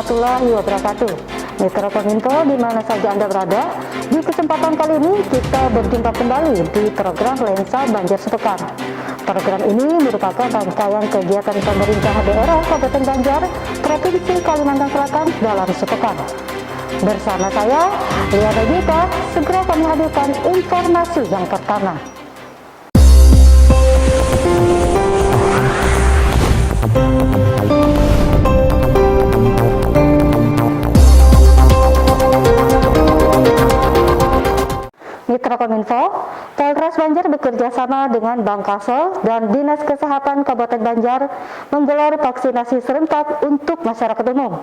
warahmatullahi wabarakatuh. Mitra Kominfo di mana saja Anda berada, di kesempatan kali ini kita berjumpa kembali di program Lensa Banjir Sepekan. Program ini merupakan rangkaian kegiatan pemerintah daerah Kabupaten Banjar, Provinsi Kalimantan Selatan dalam sepekan. Bersama saya, Liana Gita, segera kami hadirkan informasi yang pertama. Mitra Kominfo, Polres Banjar bekerja sama dengan Bangkasel dan Dinas Kesehatan Kabupaten Banjar menggelar vaksinasi serentak untuk masyarakat umum.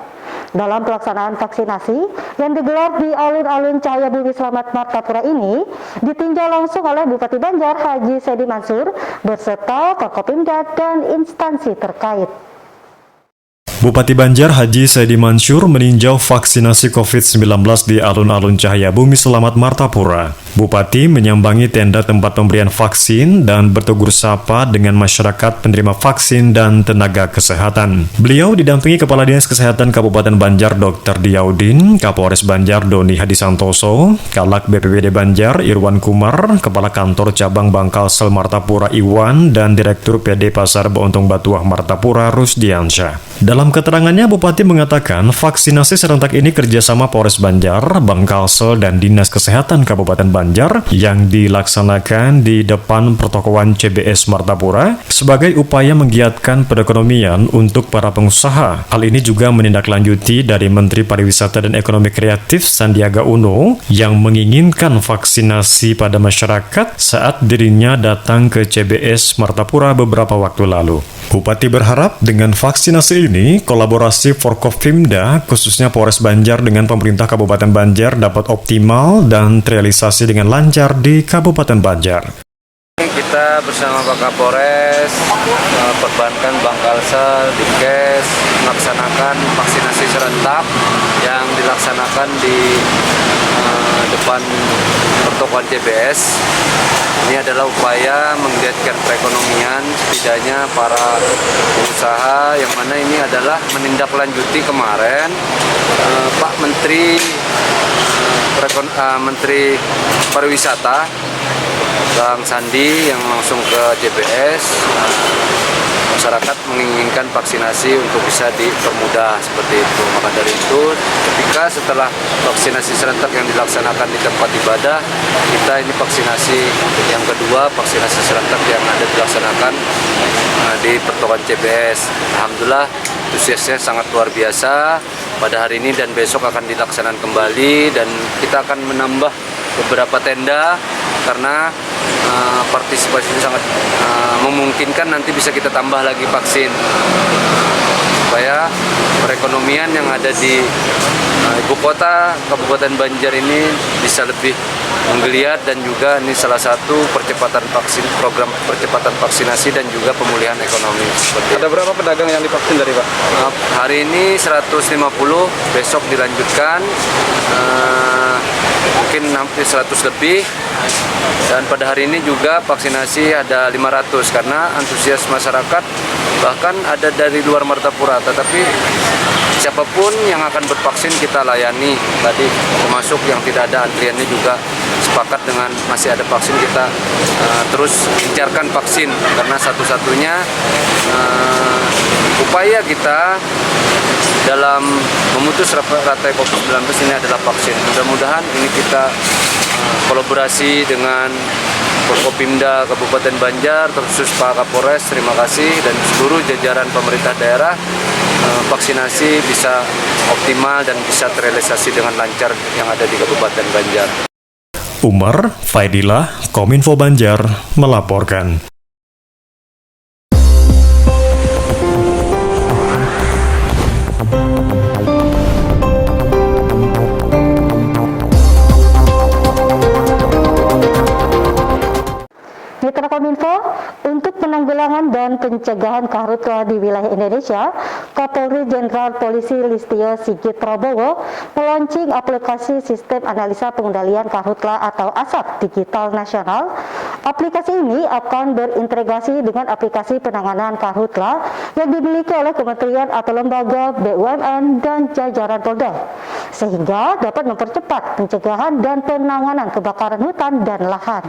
Dalam pelaksanaan vaksinasi yang digelar di Alun-Alun Cahaya Bumi Selamat Martapura ini ditinjau langsung oleh Bupati Banjar Haji Saidi Mansur beserta Forkopimda dan instansi terkait. Bupati Banjar Haji Saidi Mansur meninjau vaksinasi COVID-19 di Alun-Alun Cahaya Bumi Selamat Martapura. Bupati menyambangi tenda tempat pemberian vaksin dan bertegur sapa dengan masyarakat penerima vaksin dan tenaga kesehatan. Beliau didampingi Kepala Dinas Kesehatan Kabupaten Banjar Dr. Diyaudin, Kapolres Banjar Doni Hadisantoso, Kalak BPBD Banjar Irwan Kumar, Kepala Kantor Cabang Bangkalsel Martapura Iwan, dan Direktur PD Pasar Bontong Batuah Martapura Rusdiansyah. Dalam keterangannya, Bupati mengatakan vaksinasi serentak ini kerjasama Polres Banjar, Bangkalsel, dan Dinas Kesehatan Kabupaten Banjar yang dilaksanakan di depan pertokoan CBS Martapura sebagai upaya menggiatkan perekonomian untuk para pengusaha. Hal ini juga menindaklanjuti dari Menteri Pariwisata dan Ekonomi Kreatif Sandiaga Uno yang menginginkan vaksinasi pada masyarakat saat dirinya datang ke CBS Martapura beberapa waktu lalu. Bupati berharap dengan vaksinasi ini, kolaborasi Forkopimda, khususnya Polres Banjar dengan pemerintah Kabupaten Banjar dapat optimal dan terrealisasi dengan lancar di Kabupaten Banjar. Kita bersama Pak Kapolres, Perbankan Bangkalsel, Dinkes, melaksanakan vaksinasi serentak yang dilaksanakan di depan pertokoan CBS. Ini adalah upaya menggiatkan perekonomian setidaknya para pengusaha, yang mana ini adalah menindaklanjuti kemarin Pak Menteri Menteri Pariwisata Bang Sandi yang langsung ke CBS. Masyarakat menginginkan vaksinasi untuk bisa dipermudah seperti itu. Maka dari itu, ketika setelah vaksinasi serentak yang dilaksanakan di tempat ibadah, kita ini vaksinasi yang kedua, vaksinasi serentak yang ada dilaksanakan di pertokoan CBS. Alhamdulillah, antusiasnya sangat luar biasa. Pada hari ini dan besok akan dilaksanakan kembali, dan kita akan menambah beberapa tenda karena partisipasi sangat memungkinkan nanti bisa kita tambah lagi vaksin supaya perekonomian yang ada di ibu kota Kabupaten Banjar ini bisa lebih menggeliat, dan juga ini salah satu percepatan vaksin, program percepatan vaksinasi dan juga pemulihan ekonomi. Ada berapa pedagang yang divaksin dari Pak? Hari ini 150, besok dilanjutkan mungkin hampir 100 lebih, dan pada hari ini juga vaksinasi ada 500 karena antusias masyarakat bahkan ada dari luar Martapura, tetapi siapapun yang akan bervaksin kita layani tadi, termasuk yang tidak ada antriannya juga sepakat dengan masih ada vaksin, kita terus gencarkan vaksin karena satu-satunya upaya kita dalam memutus rantai COVID-19 ini adalah vaksin. Mudah-mudahan ini kita kolaborasi dengan Forkopimda Kabupaten Banjar, terkhusus Pak Kapolres, terima kasih, dan seluruh jajaran pemerintah daerah, vaksinasi bisa optimal dan bisa terrealisasi dengan lancar yang ada di Kabupaten Banjar. Umar Faidillah, Kominfo Banjar, melaporkan. Mitra Kominfo, untuk penanggulangan dan pencegahan karhutla di wilayah Indonesia, Kapolri Jenderal Polisi Listio Sigit Prabowo melaunching aplikasi Sistem Analisa Pengendalian Karhutla atau ASAP Digital Nasional. Aplikasi ini akan berintegrasi dengan aplikasi penanganan karhutla yang dimiliki oleh kementerian atau lembaga BUMN dan jajaran Polda, sehingga dapat mempercepat pencegahan dan penanganan kebakaran hutan dan lahan.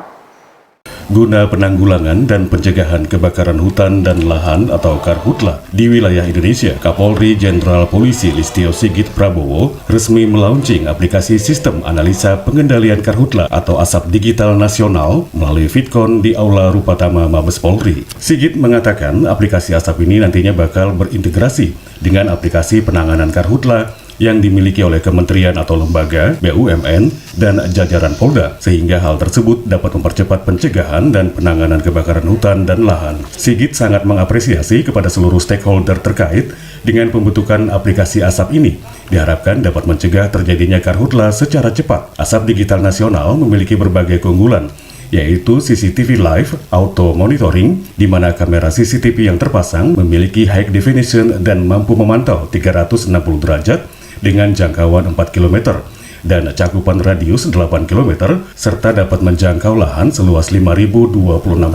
Guna penanggulangan dan pencegahan kebakaran hutan dan lahan atau Karhutla di wilayah Indonesia, Kapolri Jenderal Polisi Listio Sigit Prabowo resmi melaunching aplikasi Sistem Analisa Pengendalian Karhutla atau Asap Digital Nasional melalui VidCon di Aula Rupatama Mabes Polri. Sigit mengatakan aplikasi asap ini nantinya bakal berintegrasi dengan aplikasi penanganan Karhutla yang dimiliki oleh kementerian atau lembaga, BUMN, dan jajaran Polda, sehingga hal tersebut dapat mempercepat pencegahan dan penanganan kebakaran hutan dan lahan. Sigit sangat mengapresiasi kepada seluruh stakeholder terkait dengan pembentukan aplikasi asap ini. Diharapkan dapat mencegah terjadinya karhutla secara cepat. Asap digital nasional memiliki berbagai keunggulan, yaitu CCTV Live Auto Monitoring, di mana kamera CCTV yang terpasang memiliki high definition dan mampu memantau 360 derajat dengan jangkauan 4 km dan cakupan radius 8 km serta dapat menjangkau lahan seluas 5.026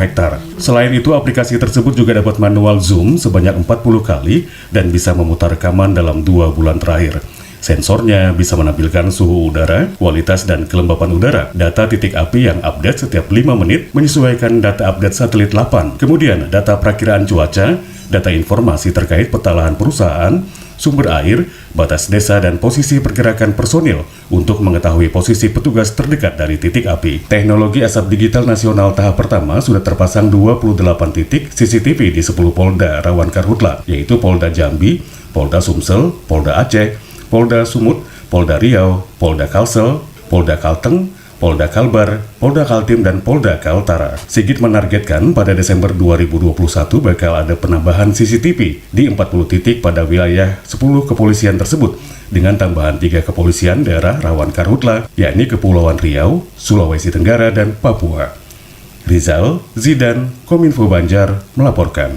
hektar. Selain itu, aplikasi tersebut juga dapat manual zoom sebanyak 40 kali dan bisa memutar rekaman dalam 2 bulan terakhir. Sensornya bisa menampilkan suhu udara, kualitas dan kelembapan udara, data titik api yang update setiap 5 menit menyesuaikan data update satelit 8, kemudian data perakiraan cuaca, data informasi terkait peta lahan perusahaan, sumber air, batas desa, dan posisi pergerakan personil untuk mengetahui posisi petugas terdekat dari titik api. Teknologi asap digital nasional tahap pertama sudah terpasang 28 titik CCTV di 10 Polda rawan karhutla, yaitu Polda Jambi, Polda Sumsel, Polda Aceh, Polda Sumut, Polda Riau, Polda Kalsel, Polda Kalteng, Polda Kalbar, Polda Kaltim, dan Polda Kaltara. Sigit menargetkan pada Desember 2021 bakal ada penambahan CCTV di 40 titik pada wilayah 10 kepolisian tersebut dengan tambahan 3 kepolisian daerah rawan karhutla, yakni Kepulauan Riau, Sulawesi Tenggara, dan Papua. Rizal Zidan, Kominfo Banjar, melaporkan.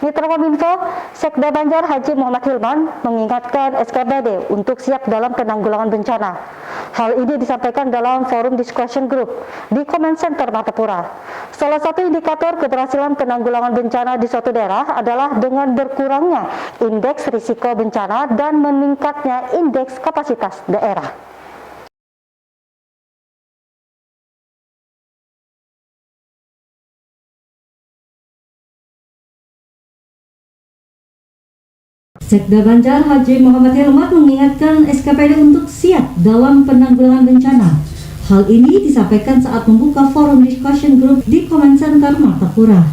Mitra Kominfo, Sekda Banjar Haji Muhammad Hilman mengingatkan SKPD untuk siap dalam penanggulangan bencana. Hal ini disampaikan dalam forum discussion group di Command Center Martapura. Salah satu indikator keberhasilan penanggulangan bencana di suatu daerah adalah dengan berkurangnya indeks risiko bencana dan meningkatnya indeks kapasitas daerah. Sekda Banjar Haji Muhammad Hilman mengingatkan SKPD untuk siap dalam penanggulangan bencana. Hal ini disampaikan saat membuka forum discussion group di Command Center Martapura.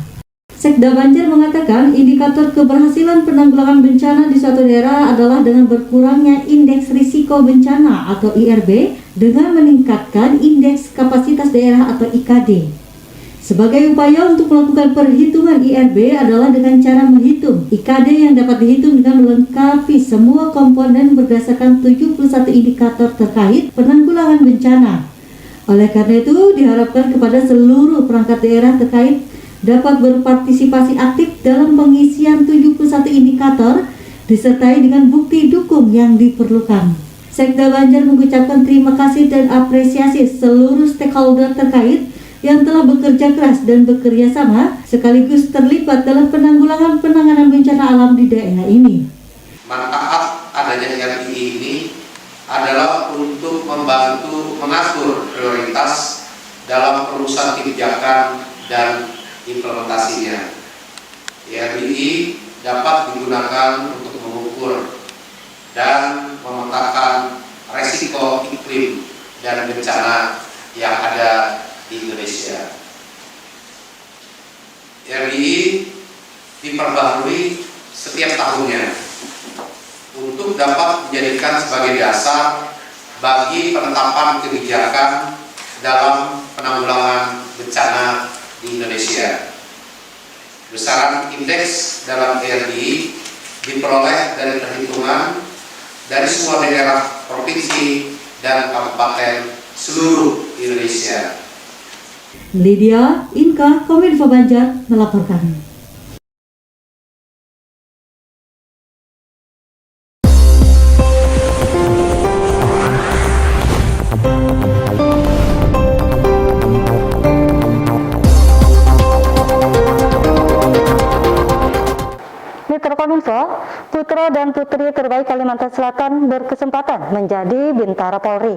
Sekda Banjar mengatakan indikator keberhasilan penanggulangan bencana di suatu daerah adalah dengan berkurangnya indeks risiko bencana atau IRB dengan meningkatkan indeks kapasitas daerah atau IKD. Sebagai upaya untuk melakukan perhitungan IRB adalah dengan cara menghitung IKD yang dapat dihitung dengan melengkapi semua komponen berdasarkan 71 indikator terkait penanggulangan bencana. Oleh karena itu, diharapkan kepada seluruh perangkat daerah terkait dapat berpartisipasi aktif dalam pengisian 71 indikator disertai dengan bukti dukung yang diperlukan. Sekda Banjar mengucapkan terima kasih dan apresiasi seluruh stakeholder terkait yang telah bekerja keras dan bekerja sama sekaligus terlibat dalam penanggulangan penanganan bencana alam di daerah ini. Manfaat adanya RII ini adalah untuk membantu mengatur prioritas dalam perusahaan kebijakan dan implementasinya. RII dapat digunakan untuk mengukur dan memetakan resiko iklim dan bencana yang ada di Indonesia. RII diperbaharui setiap tahunnya untuk dapat dijadikan sebagai dasar bagi penetapan kebijakan dalam penanggulangan bencana di Indonesia. Besaran indeks dalam RII diperoleh dari perhitungan dari semua daerah, provinsi, dan kabupaten seluruh Indonesia. Lydia Inka, Kominfo Banjar melaporkan. Kominfo, putra dan putri terbaik Kalimantan Selatan berkesempatan menjadi Bintara Polri.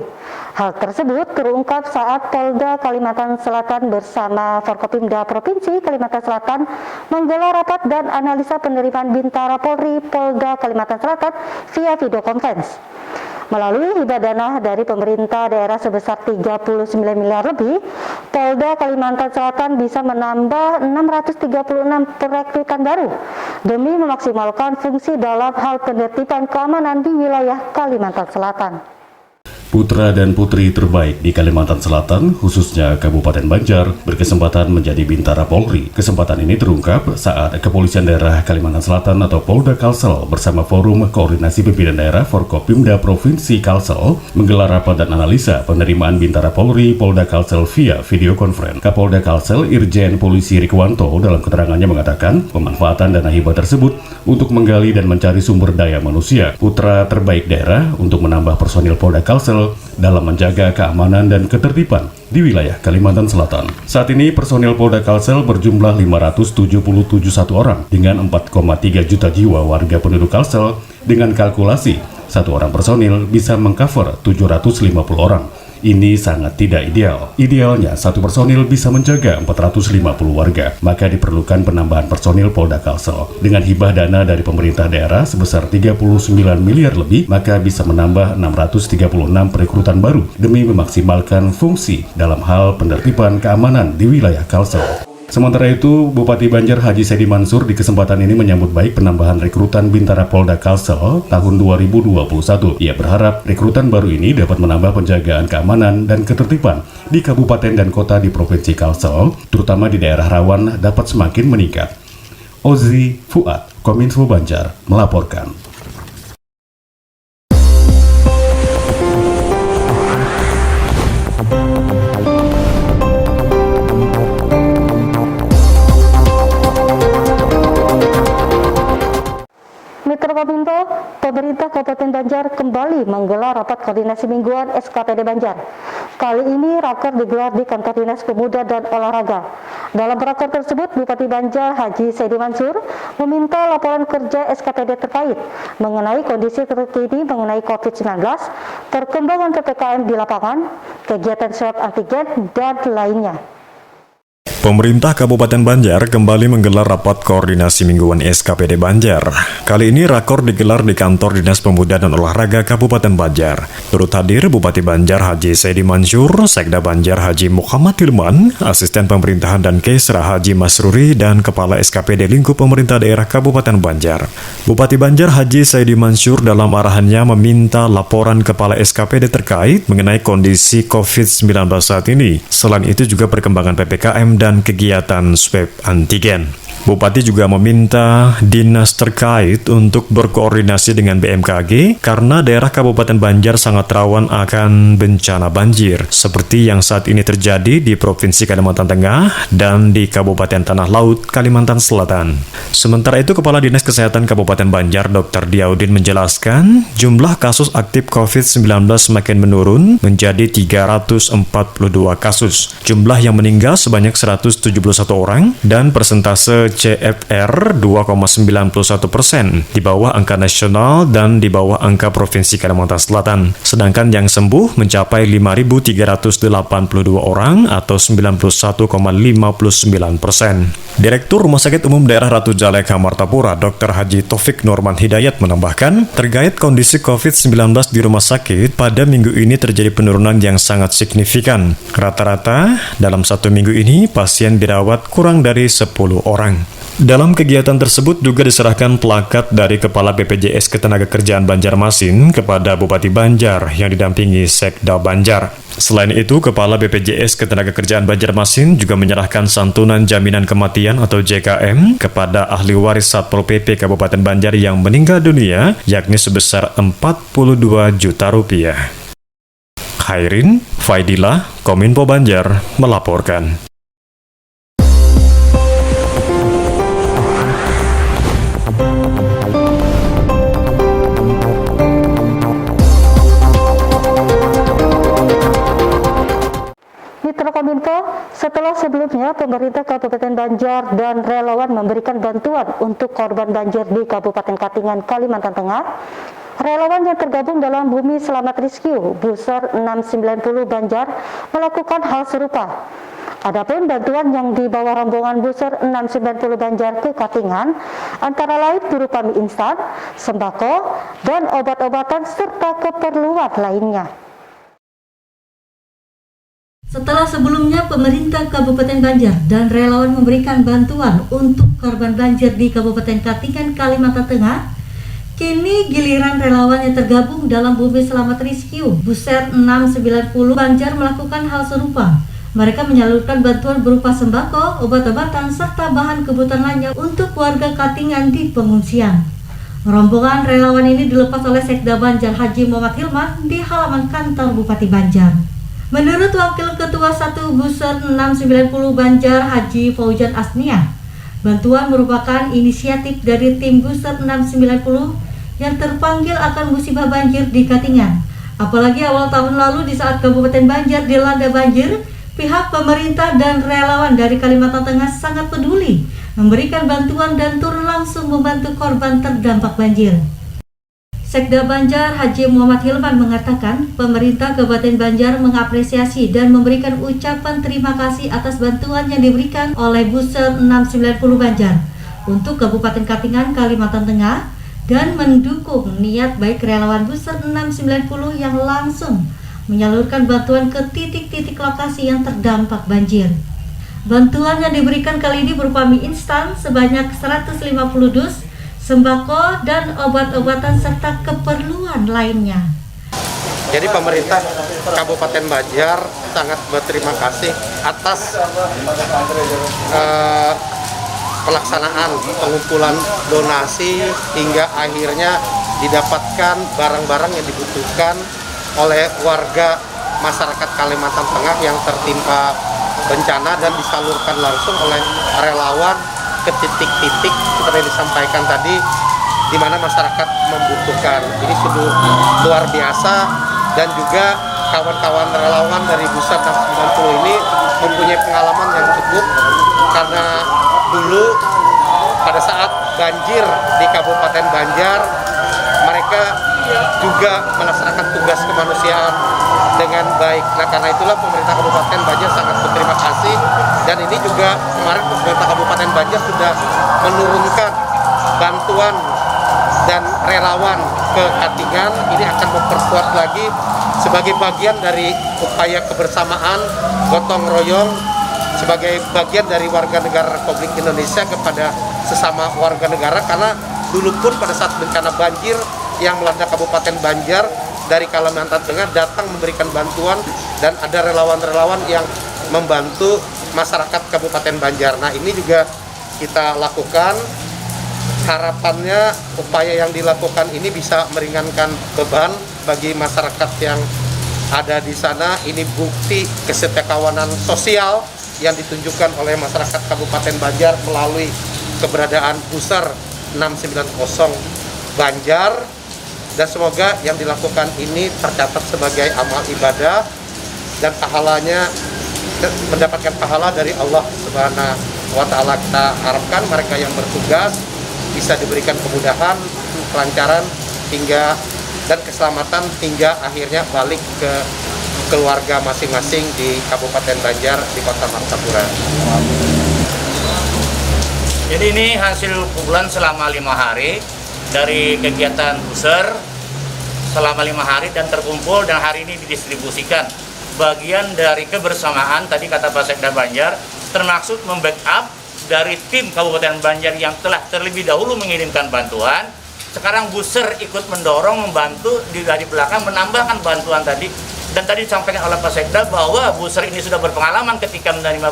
Hal tersebut terungkap saat Polda Kalimantan Selatan bersama Forkopimda Provinsi Kalimantan Selatan menggelar rapat dan analisa penerimaan Bintara Polri Polda Kalimantan Selatan via video conference. Melalui hibah dana dari pemerintah daerah sebesar 39 miliar lebih, Polda Kalimantan Selatan bisa menambah 636 perekrutan baru demi memaksimalkan fungsi dalam hal penertiban keamanan di wilayah Kalimantan Selatan. Putra dan putri terbaik di Kalimantan Selatan, khususnya Kabupaten Banjar, berkesempatan menjadi Bintara Polri. Kesempatan ini terungkap saat Kepolisian Daerah Kalimantan Selatan atau Polda Kalsel bersama Forum Koordinasi Pimpinan Daerah Forkopimda Provinsi Kalsel menggelar rapat dan analisa penerimaan Bintara Polri Polda Kalsel via video conference. Kapolda Kalsel Irjen Polisi Rikwanto dalam keterangannya mengatakan pemanfaatan dana hibah tersebut untuk menggali dan mencari sumber daya manusia putra terbaik daerah untuk menambah personil Polda Kalsel dalam menjaga keamanan dan ketertiban di wilayah Kalimantan Selatan. Saat ini personil Polda Kalsel berjumlah 577 orang dengan 4,3 juta jiwa warga penduduk Kalsel dengan kalkulasi satu orang personil bisa mengcover 750 orang. Ini sangat tidak ideal. Idealnya, satu personil bisa menjaga 450 warga. Maka diperlukan penambahan personil Polda Kalsel. Dengan hibah dana dari pemerintah daerah sebesar 39 miliar lebih, maka bisa menambah 636 perekrutan baru demi memaksimalkan fungsi dalam hal penertiban keamanan di wilayah Kalsel. Sementara itu, Bupati Banjar Haji Saidi Mansur di kesempatan ini menyambut baik penambahan rekrutan Bintara Polda Kalsel tahun 2021. Ia berharap rekrutan baru ini dapat menambah penjagaan keamanan dan ketertiban di kabupaten dan kota di Provinsi Kalsel, terutama di daerah rawan dapat semakin meningkat. Ozi Fuad, Kominfo Banjar, melaporkan. Mitra Kominfo, pemerintah Kabupaten Banjar kembali menggelar rapat koordinasi mingguan SKPD Banjar. Kali ini raker digelar di Kantor Dinas Pemuda dan Olahraga. Dalam raker tersebut, Bupati Banjar Haji Saidi Mansur meminta laporan kerja SKPD terkait mengenai kondisi terkini mengenai COVID-19, perkembangan PPKM di lapangan, kegiatan swab antigen, dan lainnya. Pemerintah Kabupaten Banjar kembali menggelar rapat koordinasi mingguan SKPD Banjar. Kali ini rakor digelar di Kantor Dinas Pemuda dan Olahraga Kabupaten Banjar. Turut hadir Bupati Banjar Haji Saidi Mansur, Sekda Banjar Haji Muhammad Hilman, Asisten Pemerintahan dan Kesra Haji Masruri, dan Kepala SKPD Lingkup Pemerintah Daerah Kabupaten Banjar. Bupati Banjar Haji Saidi Mansur dalam arahannya meminta laporan Kepala SKPD terkait mengenai kondisi COVID-19 saat ini. Selain itu juga perkembangan PPKM dan kegiatan swab antigen. Bupati juga meminta dinas terkait untuk berkoordinasi dengan BMKG karena daerah Kabupaten Banjar sangat rawan akan bencana banjir seperti yang saat ini terjadi di Provinsi Kalimantan Tengah dan di Kabupaten Tanah Laut, Kalimantan Selatan. Sementara itu, Kepala Dinas Kesehatan Kabupaten Banjar Dr. Diaudin menjelaskan jumlah kasus aktif COVID-19 semakin menurun menjadi 342 kasus. Jumlah yang meninggal sebanyak 171 orang dan persentase CFR 2,91%, di bawah angka nasional dan di bawah angka Provinsi Kalimantan Selatan. Sedangkan yang sembuh mencapai 5.382 orang atau 91,59%. Direktur Rumah Sakit Umum Daerah Ratu Jaleka Martapura, Dr. Haji Taufik Norman Hidayat menambahkan, terkait kondisi COVID-19 di rumah sakit, pada minggu ini terjadi penurunan yang sangat signifikan. Rata-rata dalam satu minggu ini pasien dirawat kurang dari 10 orang. Dalam kegiatan tersebut juga diserahkan plakat dari Kepala BPJS Ketenagakerjaan Banjarmasin kepada Bupati Banjar yang didampingi Sekda Banjar. Selain itu, Kepala BPJS Ketenagakerjaan Banjarmasin juga menyerahkan santunan jaminan kematian atau JKM kepada ahli waris Satpol PP Kabupaten Banjar yang meninggal dunia, yakni sebesar Rp42 juta. Khairin Faidilah, Kominfo Banjar, melaporkan. Kominfo, setelah sebelumnya pemerintah Kabupaten Banjar dan relawan memberikan bantuan untuk korban banjir di Kabupaten Katingan, Kalimantan Tengah, relawan yang tergabung dalam Bumi Selamat Rescue Buser 690 Banjar melakukan hal serupa. Adapun bantuan yang dibawa rombongan Buser 690 Banjar ke Katingan antara lain berupa mie instan, sembako, dan obat-obatan serta keperluan lainnya. Setelah sebelumnya pemerintah Kabupaten Banjar dan relawan memberikan bantuan untuk korban banjir di Kabupaten Katingan, Kalimantan Tengah, kini giliran relawan yang tergabung dalam Bumi Selamat Rescue Buser 690 Banjar melakukan hal serupa. Mereka menyalurkan bantuan berupa sembako, obat-obatan, serta bahan kebutuhan lainnya untuk warga Katingan di pengungsian. Rombongan relawan ini dilepas oleh Sekda Banjar Haji Muhammad Hilman di halaman kantor Bupati Banjar. Menurut Wakil Ketua 1 Buser 690 Banjar Haji Fauzan Asnia, bantuan merupakan inisiatif dari tim Buser 690 yang terpanggil akan musibah banjir di Katingan. Apalagi awal tahun lalu di saat Kabupaten Banjar dilanda banjir, pihak pemerintah dan relawan dari Kalimantan Tengah sangat peduli memberikan bantuan dan turun langsung membantu korban terdampak banjir. Sekda Banjar Haji Muhammad Hilman mengatakan pemerintah Kabupaten Banjar mengapresiasi dan memberikan ucapan terima kasih atas bantuan yang diberikan oleh Buser 690 Banjar untuk Kabupaten Katingan, Kalimantan Tengah dan mendukung niat baik relawan Buser 690 yang langsung menyalurkan bantuan ke titik-titik lokasi yang terdampak banjir. Bantuan yang diberikan kali ini berupa mie instan sebanyak 150 dus, sembako, dan obat-obatan serta keperluan lainnya. Jadi pemerintah Kabupaten Banjar sangat berterima kasih atas pelaksanaan pengumpulan donasi hingga akhirnya didapatkan barang-barang yang dibutuhkan oleh warga masyarakat Kalimantan Tengah yang tertimpa bencana dan disalurkan langsung oleh relawan ke titik-titik seperti disampaikan tadi di mana masyarakat membutuhkan. Ini sudah luar biasa dan juga kawan-kawan relawan dari Buser 690 ini mempunyai pengalaman yang cukup karena dulu pada saat banjir di Kabupaten Banjar mereka juga melaksanakan tugas kemanusiaan dengan baik. Nah, karena itulah pemerintah Kabupaten Banjar sangat berterima kasih dan ini juga kemarin pemerintah Kabupaten Banjar sudah menurunkan bantuan dan relawan ke Katingan. Ini akan memperkuat lagi sebagai bagian dari upaya kebersamaan gotong royong sebagai bagian dari warga negara Republik Indonesia kepada sesama warga negara, karena dulu pun pada saat bencana banjir yang melanda Kabupaten Banjar dari Kalimantan Tengah datang memberikan bantuan dan ada relawan-relawan yang membantu masyarakat Kabupaten Banjar. Nah, ini juga kita lakukan. Harapannya upaya yang dilakukan ini bisa meringankan beban bagi masyarakat yang ada di sana. Ini bukti kesetakawanan sosial yang ditunjukkan oleh masyarakat Kabupaten Banjar melalui keberadaan Buser 690 Banjar. Dan semoga yang dilakukan ini tercatat sebagai amal ibadah dan pahalanya mendapatkan pahala dari Allah Subhanahu wa Ta'ala. Kita harapkan mereka yang bertugas bisa diberikan kemudahan, kelancaran hingga dan keselamatan hingga akhirnya balik ke keluarga masing-masing di Kabupaten Banjar di Kota Martapura. Jadi ini hasil kumpulan selama 5 hari dari kegiatan Buser selama 5 hari dan terkumpul dan hari ini didistribusikan. Bagian dari kebersamaan tadi kata Pak Sekda Banjar termasuk membackup dari tim Kabupaten Banjar yang telah terlebih dahulu mengirimkan bantuan. Sekarang Buser ikut mendorong, membantu di belakang menambahkan bantuan tadi. Dan tadi disampaikan oleh Pak Sekda bahwa Buser ini sudah berpengalaman ketika menerima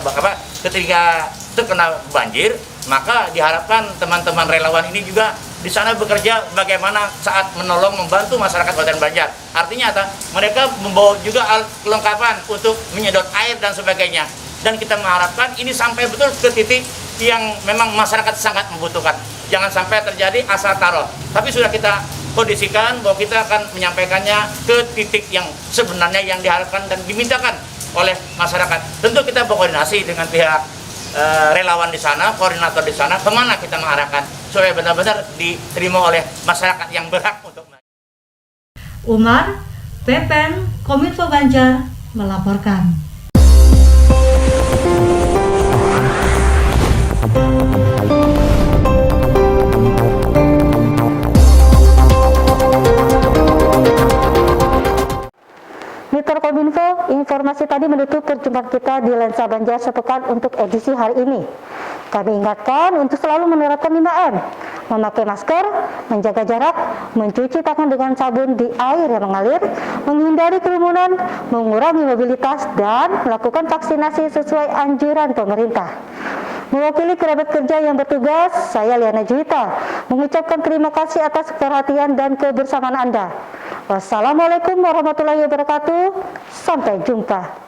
ketika terkena banjir, maka diharapkan teman-teman relawan ini juga di sana bekerja bagaimana saat menolong membantu masyarakat Kabupaten Banjar. Artinya mereka membawa juga alat kelengkapan untuk menyedot air dan sebagainya. Dan kita mengharapkan ini sampai betul ke titik yang memang masyarakat sangat membutuhkan. Jangan sampai terjadi asal taruh. Tapi sudah kita kondisikan bahwa kita akan menyampaikannya ke titik yang sebenarnya yang diharapkan dan dimintakan oleh masyarakat. Tentu kita berkoordinasi dengan pihak relawan di sana, koordinator di sana, kemana kita mengarahkan supaya benar-benar diterima oleh masyarakat yang berhak untuk. Umar, Pepen, Kominfo Banjar melaporkan. Mitra Kominfo, informasi tadi menutup perjumpaan kita di Lensa Banjar sepekan untuk edisi hari ini. Kami ingatkan untuk selalu menerapkan 5M, memakai masker, menjaga jarak, mencuci tangan dengan sabun di air yang mengalir, menghindari kerumunan, mengurangi mobilitas, dan melakukan vaksinasi sesuai anjuran pemerintah. Mewakili kerabat kerja yang bertugas, saya Liana Juwita mengucapkan terima kasih atas perhatian dan kebersamaan Anda. Wassalamualaikum warahmatullahi wabarakatuh. Sampai jumpa.